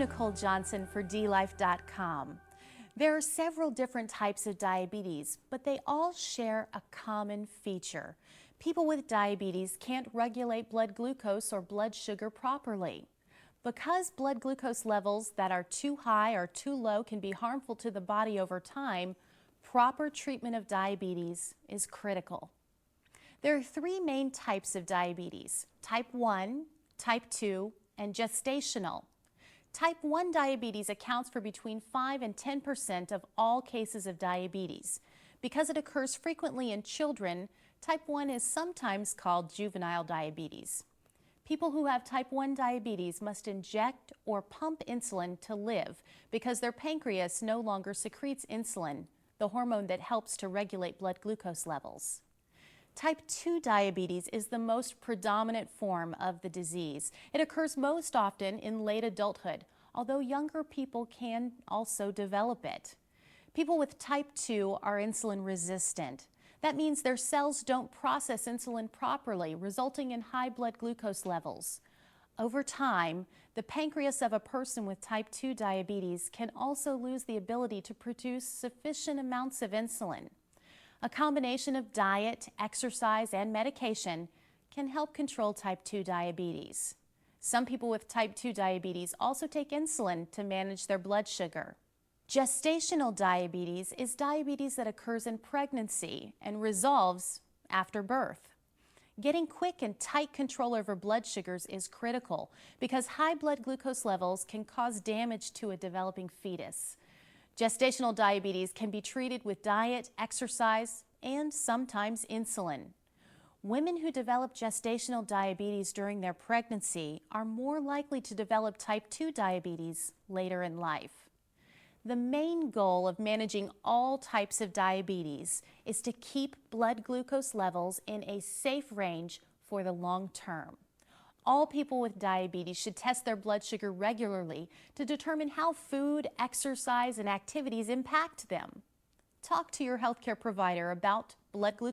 Nicole Johnson for DLife.com. There are several different types of diabetes, but they all share a common feature. People with diabetes can't regulate blood glucose or blood sugar properly. Because blood glucose levels that are too high or too low can be harmful to the body over time, proper treatment of diabetes is critical. There are three main types of diabetes: type 1, type 2, and gestational. Type 1 diabetes accounts for between 5 and 10% of all cases of diabetes. Because it occurs frequently in children, type 1 is sometimes called juvenile diabetes. People who have type 1 diabetes must inject or pump insulin to live because their pancreas no longer secretes insulin, the hormone that helps to regulate blood glucose levels. Type 2 diabetes is the most predominant form of the disease. It occurs most often in late adulthood, although younger people can also develop it. People with type 2 are insulin resistant. That means their cells don't process insulin properly, resulting in high blood glucose levels. Over time, the pancreas of a person with type 2 diabetes can also lose the ability to produce sufficient amounts of insulin. A combination of diet, exercise, and medication can help control type 2 diabetes. Some people with type 2 diabetes also take insulin to manage their blood sugar. Gestational diabetes is diabetes that occurs in pregnancy and resolves after birth. Getting quick and tight control over blood sugars is critical because high blood glucose levels can cause damage to a developing fetus. Gestational diabetes can be treated with diet, exercise, and sometimes insulin. Women who develop gestational diabetes during their pregnancy are more likely to develop type 2 diabetes later in life. The main goal of managing all types of diabetes is to keep blood glucose levels in a safe range for the long term. All people with diabetes should test their blood sugar regularly to determine how food, exercise, and activities impact them. Talk to your healthcare provider about blood glucose